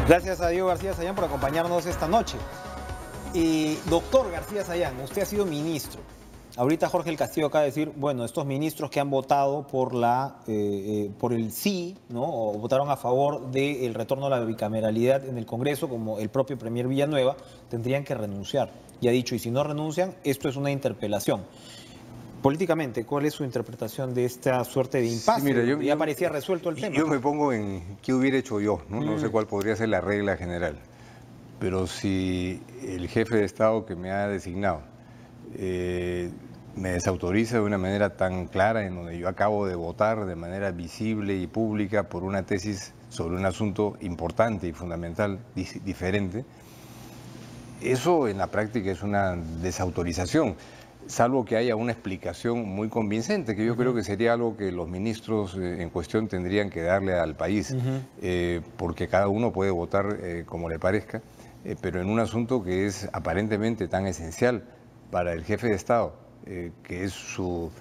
Gracias a Diego García Sayán por acompañarnos esta noche. Doctor García Sayán, usted ha sido ministro. Ahorita Jorge el Castillo acaba de decir, bueno, estos ministros que han votado por el sí, ¿no? O votaron a favor del retorno a la bicameralidad en el Congreso, como el propio premier Villanueva, tendrían que renunciar. Y ha dicho, y si no renuncian, esto es una interpelación. Políticamente, ¿cuál es su interpretación de esta suerte de impasse? Sí, mira, ya parecía resuelto el tema. Yo me pongo en qué hubiera hecho yo, ¿no? No sé cuál podría ser la regla general. Pero si el jefe de Estado que me ha designado me desautoriza de una manera tan clara, en donde yo acabo de votar de manera visible y pública por una tesis sobre un asunto importante y fundamental, diferente, eso en la práctica es una desautorización, salvo que haya una explicación muy convincente, que yo creo que sería algo que los ministros en cuestión tendrían que darle al país, porque cada uno puede votar como le parezca, pero en un asunto que es aparentemente tan esencial para el jefe de Estado, que es su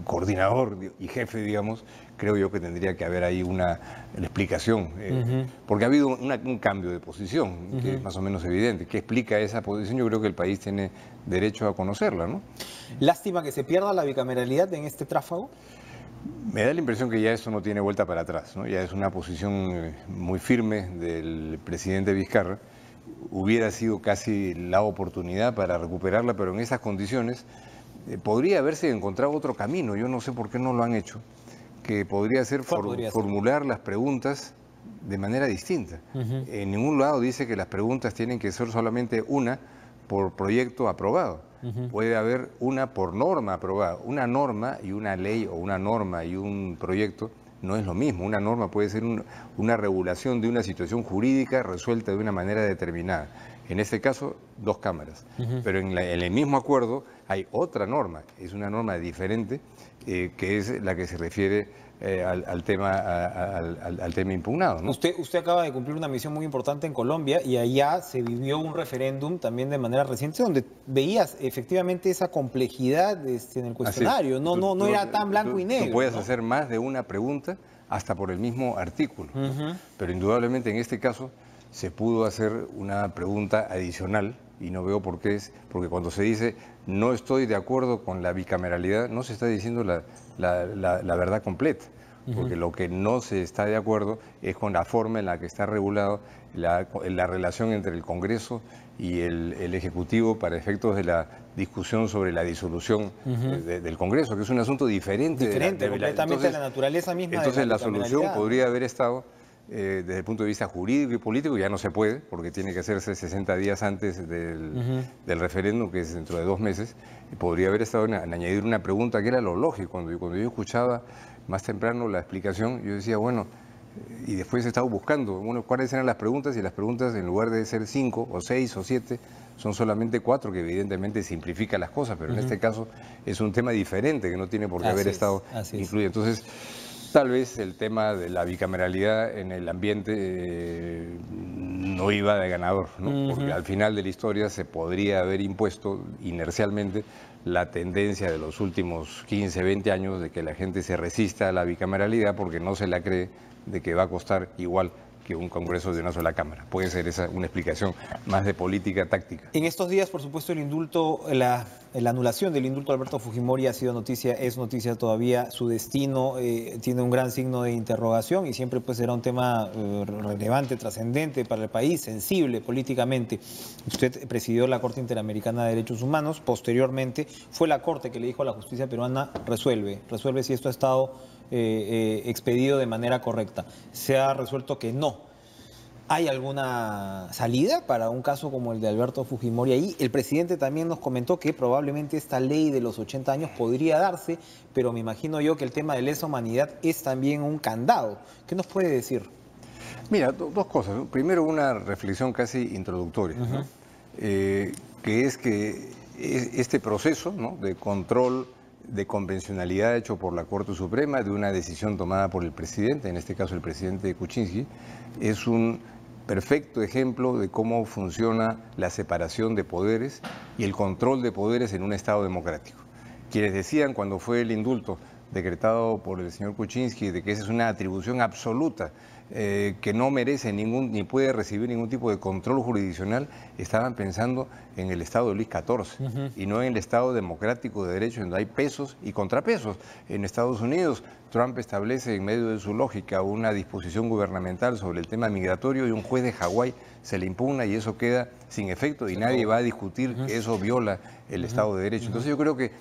coordinador y jefe, digamos, creo yo que tendría que haber ahí una explicación, porque ha habido un cambio de posición, que es más o menos evidente. ¿Qué explica esa posición? Yo creo que el país tiene derecho a conocerla, ¿no? Lástima que se pierda la bicameralidad en este tráfago. Me da la impresión que ya esto no tiene vuelta para atrás, ¿no? Ya es una posición muy firme del presidente Vizcarra. Hubiera sido casi la oportunidad para recuperarla, pero en esas condiciones podría haberse encontrado otro camino. Yo no sé por qué no lo han hecho, que podría ser formular las preguntas de manera distinta. En ningún lado dice que las preguntas tienen que ser solamente una por proyecto aprobado. Puede haber una por norma aprobada. Una norma y una ley, o una norma y un proyecto, no es lo mismo. Una norma puede ser una regulación de una situación jurídica resuelta de una manera determinada. En este caso, 2 cámaras. Pero en el mismo acuerdo hay otra norma, es una norma diferente, que es la que se refiere al tema impugnado, ¿no? Usted acaba de cumplir una misión muy importante en Colombia y allá se vivió un referéndum también de manera reciente donde veías efectivamente esa complejidad en el cuestionario. No era tan blanco y negro. Tú puedes hacer más de una pregunta hasta por el mismo artículo, ¿no? Pero indudablemente en este caso se pudo hacer una pregunta adicional y no veo por qué porque cuando se dice no estoy de acuerdo con la bicameralidad, no se está diciendo la verdad completa, porque lo que no se está de acuerdo es con la forma en la que está regulado la relación entre el Congreso y el Ejecutivo para efectos de la discusión sobre la disolución del Congreso, que es un asunto diferente. Completamente de la naturaleza misma. Entonces la solución podría haber estado desde el punto de vista jurídico y político, ya no se puede, porque tiene que hacerse 60 días antes del referéndum, que es dentro de 2 meses, y podría haber estado en añadir una pregunta que era lo lógico. Cuando yo escuchaba más temprano la explicación, yo decía, bueno, y después he estado buscando, bueno, cuáles eran las preguntas, y las preguntas, en lugar de ser 5 o 6 o 7, son solamente 4, que evidentemente simplifica las cosas, pero en este caso es un tema diferente, que no tiene por qué haber estado incluido. Entonces, tal vez el tema de la bicameralidad en el ambiente no iba de ganador, ¿no? Porque al final de la historia se podría haber impuesto inercialmente la tendencia de los últimos 15, 20 años de que la gente se resista a la bicameralidad porque no se la cree de que va a costar igual que un Congreso de una sola Cámara. Puede ser esa una explicación más de política táctica. En estos días, por supuesto, el indulto, la anulación del indulto de Alberto Fujimori ha sido noticia, es noticia todavía. Su destino tiene un gran signo de interrogación y siempre pues será un tema relevante, trascendente para el país, sensible políticamente. Usted presidió la Corte Interamericana de Derechos Humanos, posteriormente fue la Corte que le dijo a la justicia peruana, resuelve si esto ha estado expedido de manera correcta. Se ha resuelto que no. ¿Hay alguna salida para un caso como el de Alberto Fujimori ahí? El presidente también nos comentó que probablemente esta ley de los 80 años podría darse, pero me imagino yo que el tema de lesa humanidad es también un candado. ¿Qué nos puede decir? Mira, 2 cosas. Primero, una reflexión casi introductoria, ¿no? Que es que este proceso, ¿no?, de control de convencionalidad hecho por la Corte Suprema, de una decisión tomada por el presidente, en este caso el presidente Kuczynski, es un perfecto ejemplo de cómo funciona la separación de poderes y el control de poderes en un Estado democrático. Quienes decían cuando fue el indulto, decretado por el señor Kuczynski, de que esa es una atribución absoluta, que no merece ni puede recibir ningún tipo de control jurisdiccional, estaban pensando en el Estado de Luis XIV y no en el Estado democrático de derecho, donde hay pesos y contrapesos. En Estados Unidos, Trump establece en medio de su lógica una disposición gubernamental sobre el tema migratorio y un juez de Hawái se le impugna y eso queda sin efecto y nadie va a discutir que eso viola el Estado de Derecho. Entonces yo creo que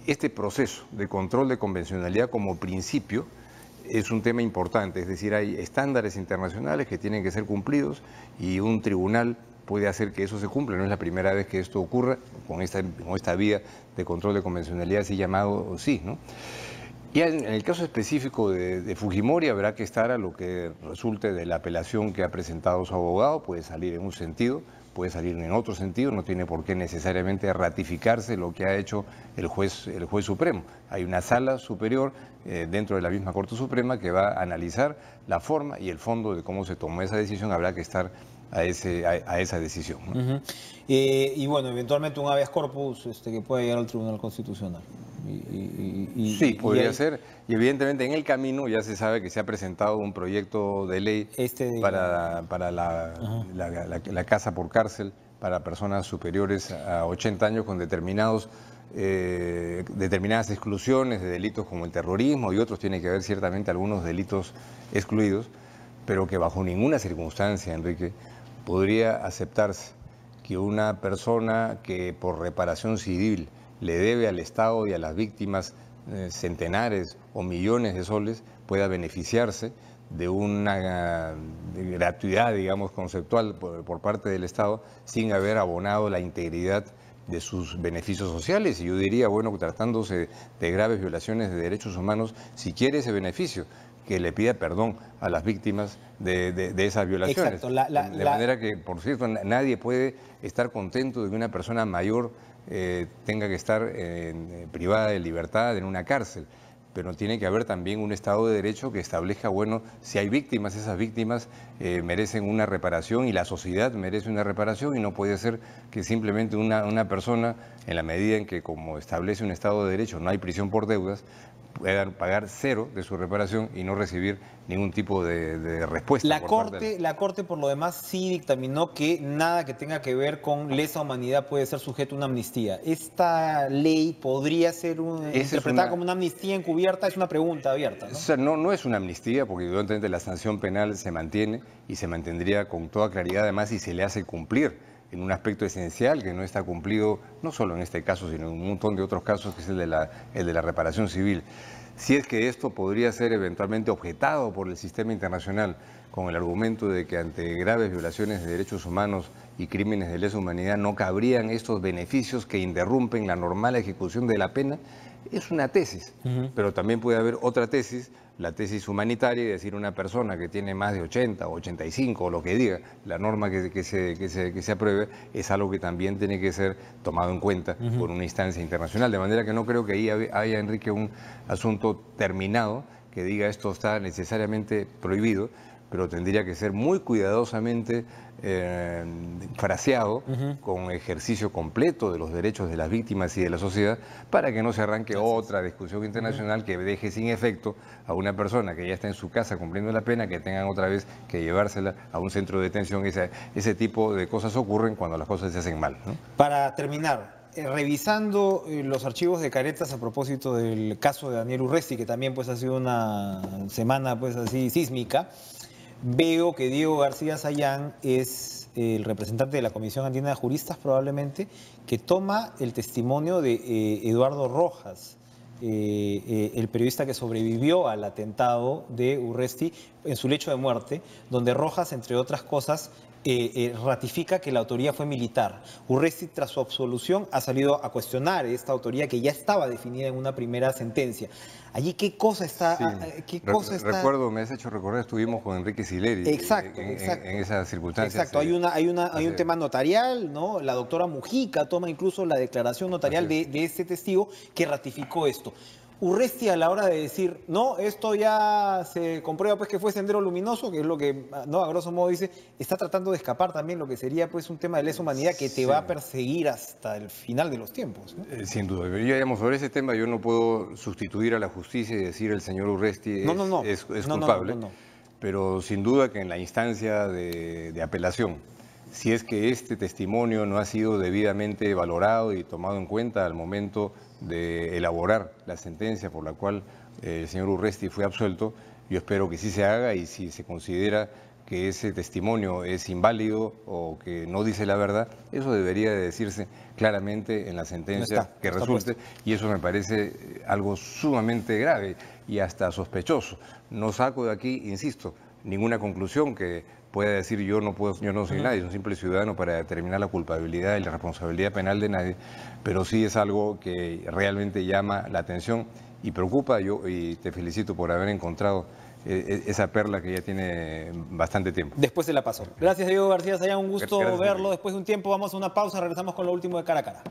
este proceso de control de convencionalidad como principio es un tema importante, es decir, hay estándares internacionales que tienen que ser cumplidos y un tribunal puede hacer que eso se cumpla. No es la primera vez que esto ocurra con esta vía de control de convencionalidad así llamado SIS, ¿no? Y en el caso específico de Fujimori habrá que estar a lo que resulte de la apelación que ha presentado su abogado, puede salir en un sentido, puede salir en otro sentido, no tiene por qué necesariamente ratificarse lo que ha hecho el juez supremo. Hay una sala superior dentro de la misma Corte Suprema que va a analizar la forma y el fondo de cómo se tomó esa decisión, habrá que estar a esa decisión, ¿no? Y bueno, eventualmente un habeas corpus que pueda llegar al Tribunal Constitucional. Sí, podría ser. Y evidentemente en el camino ya se sabe que se ha presentado un proyecto de ley para la casa por cárcel para personas superiores a 80 años con determinadas exclusiones de delitos como el terrorismo y otros, tiene que haber ciertamente algunos delitos excluidos, pero que bajo ninguna circunstancia, Enrique, podría aceptarse que una persona que por reparación civil le debe al Estado y a las víctimas centenares o millones de soles pueda beneficiarse de una gratuidad, digamos, conceptual por parte del Estado sin haber abonado la integridad de sus beneficios sociales. Y yo diría, bueno, tratándose de graves violaciones de derechos humanos, si quiere ese beneficio, que le pida perdón a las víctimas de esas violaciones. Exacto. De manera que, por cierto, nadie puede estar contento de que una persona mayor tenga que estar privada de libertad en una cárcel, pero tiene que haber también un Estado de Derecho que establezca, bueno, si hay víctimas, esas víctimas merecen una reparación y la sociedad merece una reparación, y no puede ser que simplemente una persona, en la medida en que, como establece un Estado de Derecho, no hay prisión por deudas, puedan pagar cero de su reparación y no recibir ningún tipo de respuesta. La Corte, por lo demás, sí dictaminó que nada que tenga que ver con lesa humanidad puede ser sujeto a una amnistía. ¿Esta ley podría ser interpretada como una amnistía encubierta? Es una pregunta abierta, ¿no? O sea, no es una amnistía, porque evidentemente la sanción penal se mantiene y se mantendría con toda claridad, además, si se le hace cumplir en un aspecto esencial que no está cumplido, no solo en este caso, sino en un montón de otros casos, que es el de la reparación civil. Si es que esto podría ser eventualmente objetado por el sistema internacional con el argumento de que ante graves violaciones de derechos humanos y crímenes de lesa humanidad no cabrían estos beneficios que interrumpen la normal ejecución de la pena, es una tesis. Pero también puede haber otra tesis, la tesis humanitaria, y decir, una persona que tiene más de 80 o 85 o lo que diga, la norma que se apruebe, es algo que también tiene que ser tomado en cuenta por una instancia internacional. De manera que no creo que ahí haya, Enrique, un asunto terminado que diga esto está necesariamente prohibido, pero tendría que ser muy cuidadosamente fraseado con ejercicio completo de los derechos de las víctimas y de la sociedad, para que no se arranque otra discusión internacional que deje sin efecto a una persona que ya está en su casa cumpliendo la pena, que tengan otra vez que llevársela a un centro de detención. Ese tipo de cosas ocurren cuando las cosas se hacen mal, ¿no? Para terminar, revisando los archivos de Caretas a propósito del caso de Daniel Urresti, que también pues ha sido una semana pues así sísmica, veo que Diego García Sayán es el representante de la Comisión Andina de Juristas, probablemente, que toma el testimonio de Eduardo Rojas, el periodista que sobrevivió al atentado de Urresti en su lecho de muerte, donde Rojas, entre otras cosas, ratifica que la autoría fue militar. Urresti, tras su absolución, ha salido a cuestionar esta autoría que ya estaba definida en una primera sentencia. Allí, ¿qué cosa está...? Sí. Recuerdo, me has hecho recordar, estuvimos con Enrique Sileri. Exacto. En esas circunstancias. Exacto, hay un tema notarial, ¿no? La doctora Mujica toma incluso la declaración notarial de este testigo que ratificó esto. Urresti a la hora de decir, no, esto ya se comprueba pues que fue Sendero Luminoso, que es lo que, no, a grosso modo dice, está tratando de escapar también lo que sería pues un tema de lesa humanidad que te va a perseguir hasta el final de los tiempos, ¿no? Sin duda, pero ya digamos, sobre ese tema yo no puedo sustituir a la justicia y decir el señor Urresti es culpable, pero sin duda que en la instancia de apelación, si es que este testimonio no ha sido debidamente valorado y tomado en cuenta al momento de elaborar la sentencia por la cual el señor Urresti fue absuelto, yo espero que sí se haga, y si se considera que ese testimonio es inválido o que no dice la verdad, eso debería de decirse claramente en la sentencia que resulte, y eso me parece algo sumamente grave y hasta sospechoso. No saco de aquí, insisto, ninguna conclusión que pueda decir yo no soy nadie, soy un simple ciudadano para determinar la culpabilidad y la responsabilidad penal de nadie, pero sí es algo que realmente llama la atención y preocupa. Y te felicito por haber encontrado esa perla que ya tiene bastante tiempo. Después se la pasó. Gracias, Diego García Sayán, un gusto verlo. Después de un tiempo vamos a una pausa, regresamos con lo último de Cara a Cara.